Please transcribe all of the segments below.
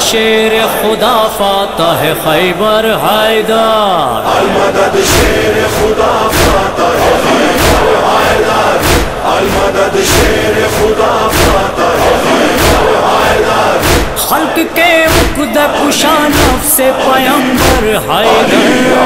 شیر خدا فاتح خیبر حیدر، المدد شیر خدا فاتح خیبر حیدر، المدد شیر خدا فاتح خیبر حیدر، خلق کے عقدہ کشا نفس پیمبر حیدر،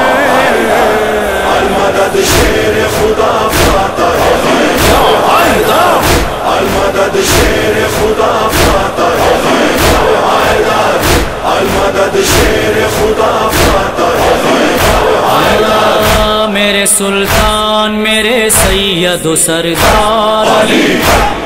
المدد شیر خدا فاتح خیبر حیدر، المدد شیر خدا فاتح خیبر حیدر، المدد شیر خدا فاتح خیبر حیدر، میرے سلطان میرے سید و سردار علی،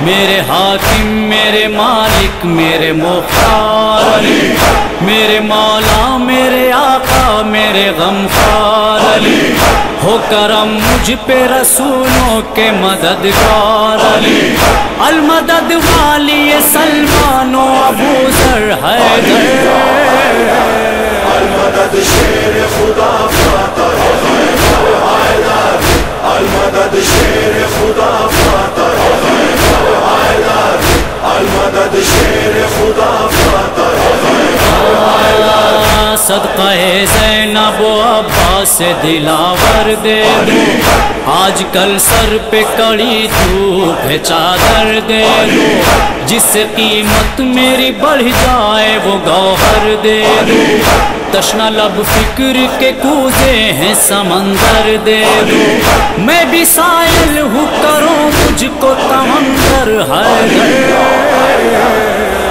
میرے حاکم میرے مالک میرے مختار علی، میرے مولا میرے آقا میرے غمخوار علی، ہو کرم مجھ پہ رسولوں کے مددگار علی، المدد والی سلمان و ابو ذر حیدر، المدد شیر خدا فاتح خیبر حیدر، المدد شیر خدا فاتح خیبر حیدر، المدد شیر خدا فاتح خیبر حیدر، صدقہ زینب و عباس سے دلاور دے دوں، آج کل سر پہ کڑی دھوپ ہے چادر دے دوں، جس سے قیمت میری بڑھ جائے وہ گوہر دے دوں، تشنا لب فکر کے کوزے ہیں سمندر دے دوں، میں بھی سائل ہوں کروں مجھ کو تمندر حیدر،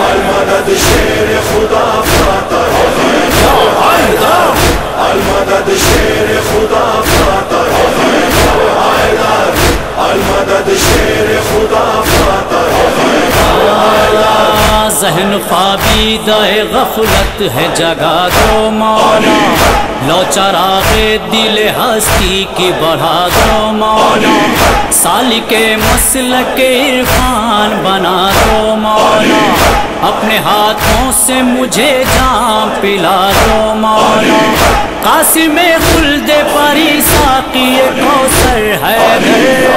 المدد شیر خدا فاتح خیبر حیدر، المدد شیر خدا فاتح خیبر حیدر، المدد شیر خدا فاتح خیبر حیدر، ذہن خوابیدہ غفلت ہے جگا دو مولا، لو چراغ دل ہستی کی بڑھا دو مولا، سالک مسلک عرفان بنا دو مولا، اپنے ہاتھوں سے مجھے جام پلا دو مولا، قاسم خلد پری ساقی کوثر حیدر،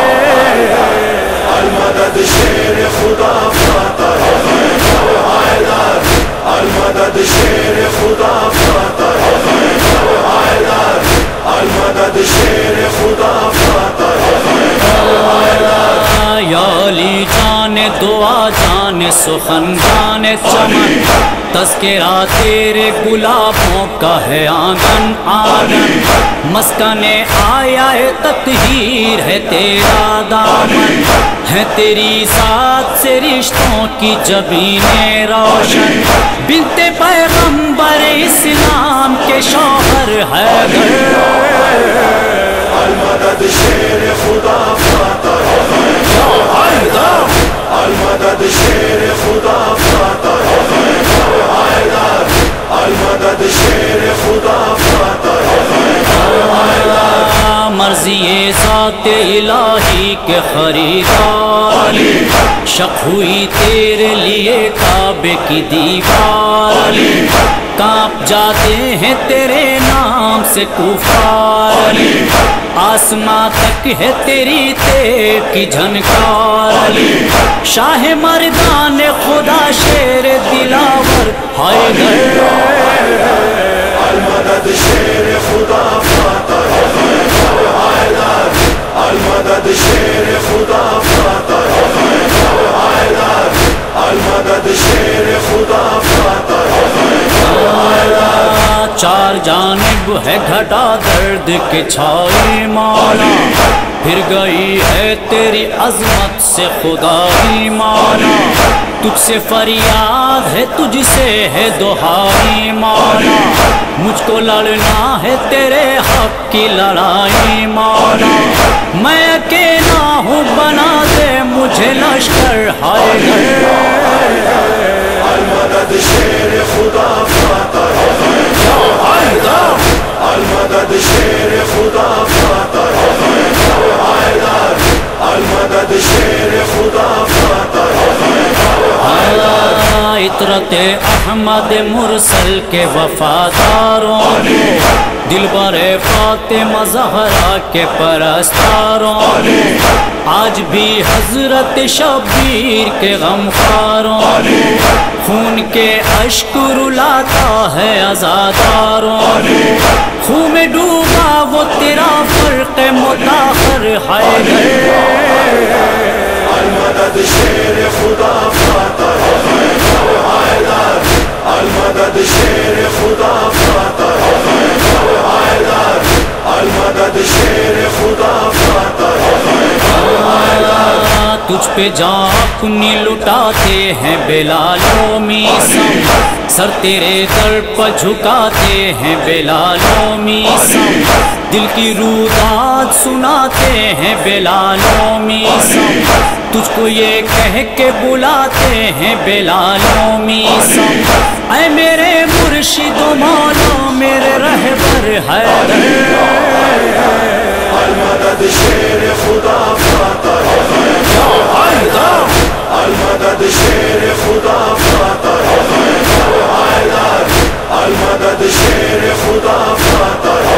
المدد شیر خدا فاتح خیبر حیدر، المدد شیر خدا فاتح خیبر حیدر، المدد شیر خدا فاتح خیبر حیدر، یا علی جان دعا جان سخن جان چمن، تذکرہ تیرے گلابوں کا ہے آنگن آنگن، مسکن آیا تطہیر ہے تیرا دامن، ہے تیری ذات سے رشتوں کی جبینیں روشن، بنت پیغمبر اسلام کے شوہر حیدر، المدد شیر خدا فاتح خیبر حیدر، المدد شیر خدا فاتح خیبر حیدر، المدد شیر خدا فاتح خیبر حیدر، مرضی ذات الہی کے خریدار علی، شق ہوئی تیرے لیے کعبے کی دیوار علی، کانپ جاتے ہیں تیرے نام سے کفار علی، آسماں تک ہے تیری تیر کی جھنکار علی، شاہ مردان خدا شیر دلاور حیدر، المدد شیر خدا فاتح خیبر حیدر، المدد شیر خدا فاتح خیبر حیدر، المدد شیر خدا فاتح خیبر حیدر، چار جانب ہے گھٹا درد کے چھائی مولا، پھر گئی ہے تیری عظمت سے خدائی مولا، تجھ سے فریاد ہے تجھ سے ہے دہائی مولا، مجھ کو لڑنا ہے تیرے حق کی لڑائی مولا، میں اکیلا ہوں بنا دے مجھے لشکر حیدر، المدد شیر خدا فاتح خیبر حیدر، المدد شیر خدا فاتح خیبر حیدر، المدد شیر خدا فاتح خیبر حیدر، عطرت احمد مرسل کے وفاداروں کو دلبر فاطمہ زہرا کے پرستاروں آج بھی حضرت شبیر کے غمخواروں خون کے اشک رلاتا ہے عزاداروں خون میں ڈوبا وہ تیرا فرق متاخر حیدر المدد شیر خدا فاتح حیدر المدد شیر خدا فاتح حیدر المدد شیر خدا فاتح حیدر تجھ پہ جان اپنی لٹاتے ہیں بلال و میثم سر تیرے در پر جھکاتے ہیں بلال و میثم دل کی روداد سناتے ہیں بلال و میثم تجھ کو یہ کہہ کے بلاتے ہیں بلال و میثم اے میرے مرشد و مولا میرے رہبر حیدر المدد شیر خدا فاتح حیدر المدد شیر خدا فاتح حیدر المدد شیر خدا فاتح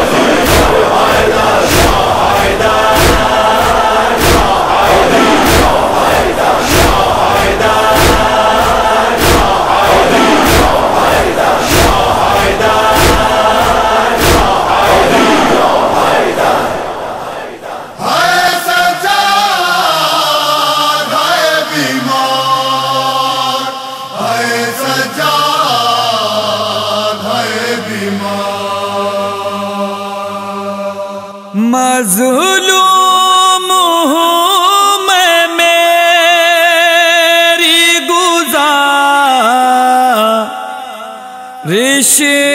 مظلوم ہوں میں میری گزارش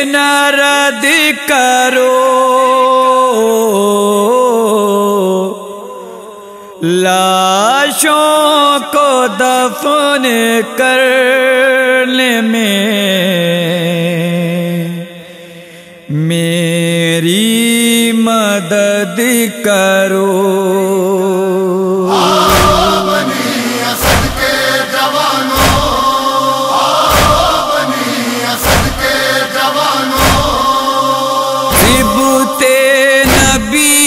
نہ رد کرو لاشوں کو دفن کرنے میں میری مدد کرو بنی اسد کے جوانوں بنی اسد کے جوانوں صبت نبی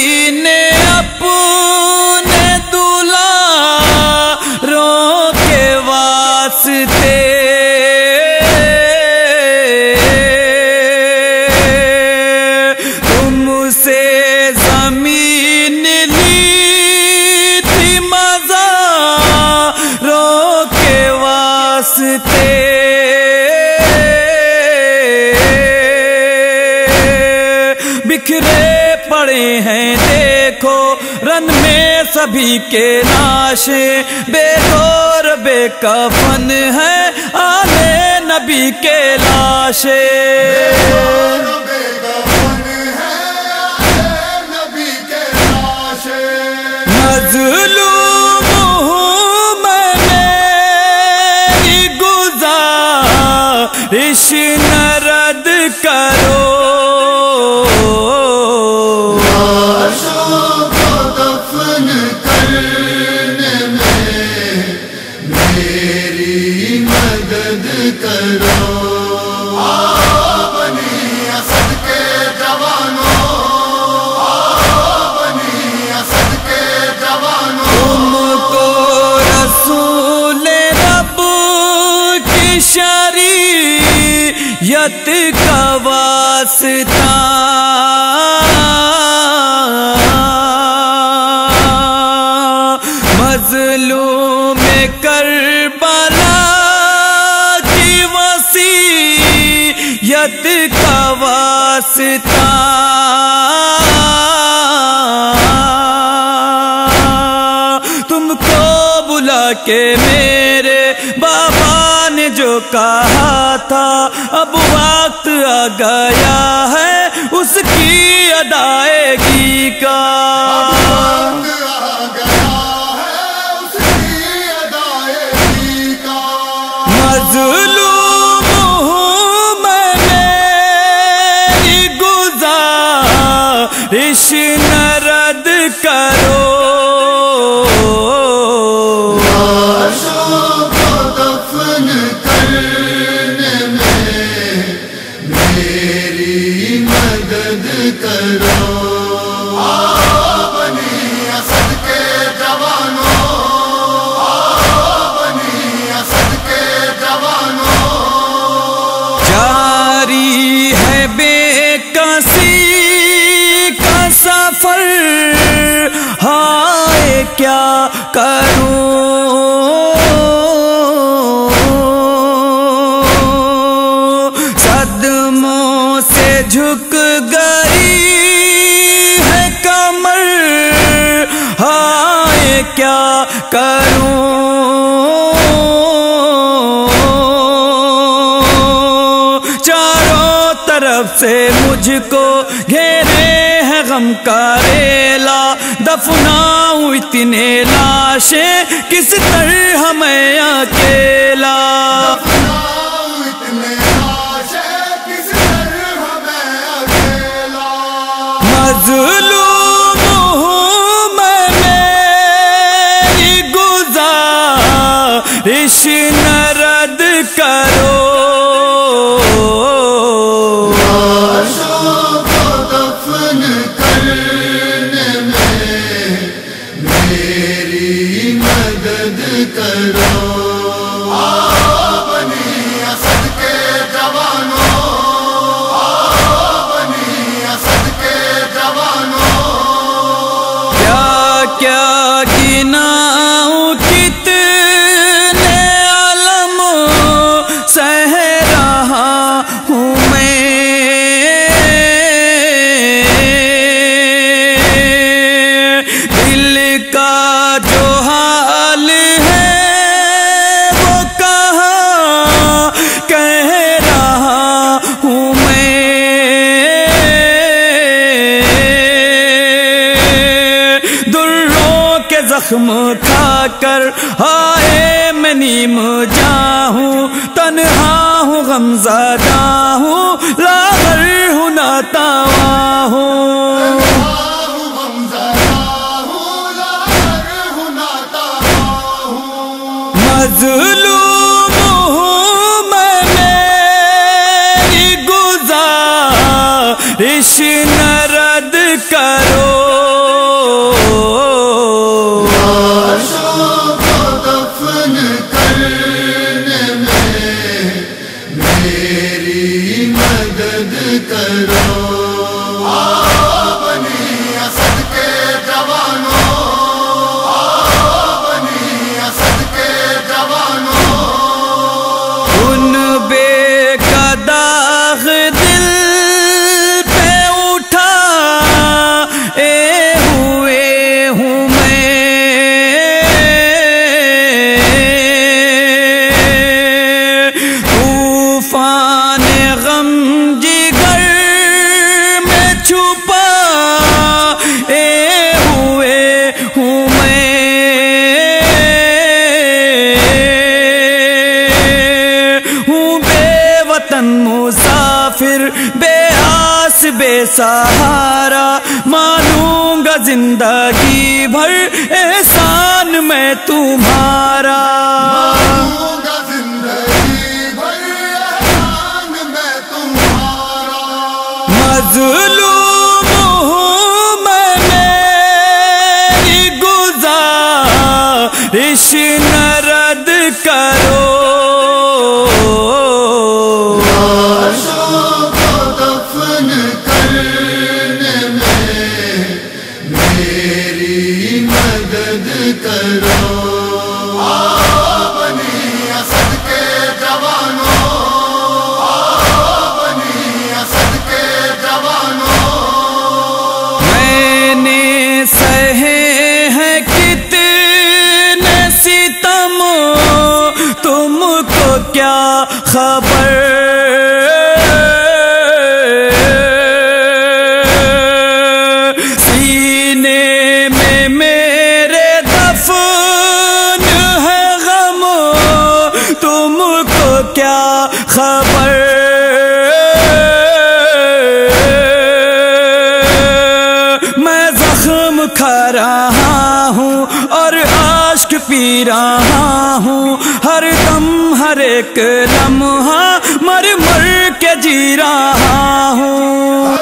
نے اپنے دلاروں کے واسطے بکھرے پڑے ہیں دیکھو رن میں سبھی کے لاشیں بے دور بے کفن ہے آلے نبی کے لاشیں مظلوم ہوں میں میری گزارش نہ رد کرو دفن کرنے میں میری مدد کرو بنی اسد کے جوانوں بنی اسد کے جوانوں تم کو رسول رب کی شریعت کا واسطہ مظلوم کربلا کی وصیت کا واسطہ تم کو بلا کے میرے بابا نے جو کہا تھا اب وقت آ گیا ہے اس کی ادائیگی کا مظلوم ہوں میں میری گزارش نہ رد کرو دفن کرنے میں میری مدد مدد کرو بنی اسد کے جوانوں بنی اسد کے جوانوں جاری ہے بے کسی کا سفر ہائے کیا کروں صدموں سے جھک گئی ہے کمر ہائے کیا کروں چاروں طرف سے مجھ کو گھیرے ہے غم کا ریلا دفناؤں اتنے لاشیں کس طرح میں اکیلا مظلوم ہوں میں میری گزارش نہ رد کرو لاشوں کو دفن کرنے میں میری مدد کرو بنی اسد کے جوانوں بنی اسد کے جوانوں کیا گناؤں کتنے علم سہ رہا ہوں میں دل کا جو حال ہے وہ کہاں کہہ رہا ہوں میں دروں کے زخم کھا کر ہائے میں نیم جاؤں تنہا ہوں غم زدہ ہوں لاغر ہوں ناتواں ہوں مظلوم ہوں میں میری گزارش نہ رد کرو لاشوں کو دفن کرنے میں میری مدد کرو بنی اسد کے جوانوں بنی اسد کے جوانوں ان بے قداغ دل پہ اٹھا اے ہوئے ہوں میں طوفان غم جگر میں چھپا اے ہوئے ہوں میں ہوں بے وطن مسافر بے آس بے سہارا مانوں گا زندگی بھر احسان میں تمہارا گا زندگی بھر احسان میں تمہارا مظلوم ہوں میں میری گزارش نہ رد کرو لاشوں کو دفن کرنے میں میری مدد کرو بنی اسد کے جوانوں بنی اسد کے جوانوں میں نے سہے ہیں کتنے ستم تم کو کیا خبر سینے میں میرے دفن ہے غم تم کو کیا خبر میں زخم کھا رہا ہوں اور عاشق پی رہا ہوں ہر دم ہر ایک لمحہ مر مر کے جی رہا ہوں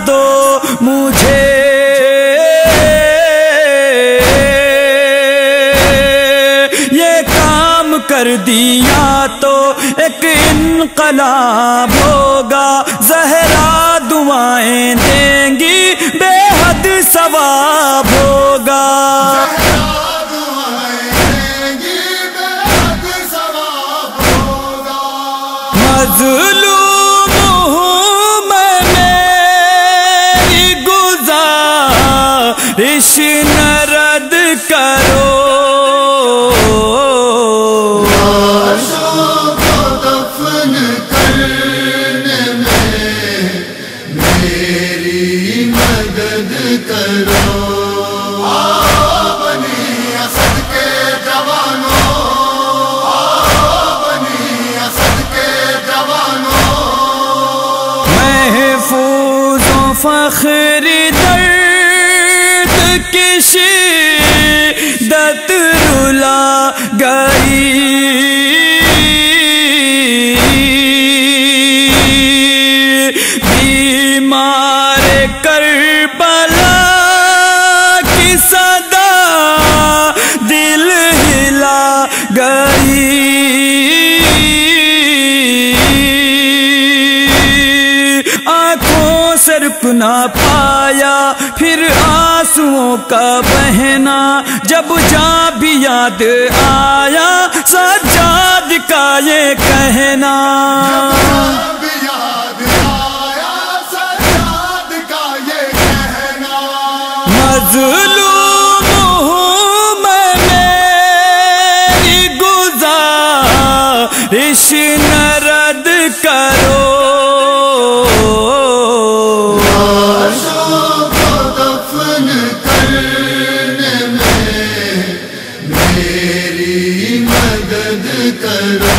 دو مجھے یہ کام کر دیا تو ایک انقلاب ہوگا زہرا دعائیں دیں گی بے حد ثواب ہوگا مظلوم ہوں میں میری گزارش نہ رد کرو لاشوں کو دفن کرنے میں میری مدد کرو بنی اسد کے جوانوں بنی اسد کے جوانوں محفوظ و فخر درد کی شدت رلا گئی بیمار کربلا کی صدا دل ہلا گئی آنکھوں سے رک نہ پایا پھر آنسوؤں کا بہنا جب جاں بھی یاد آیا سجاد کا یہ کہنا مظلوم ہوں میں میری گزارش نہ رد کرو لاشوں کو دفن کرنے میں میری مدد کرو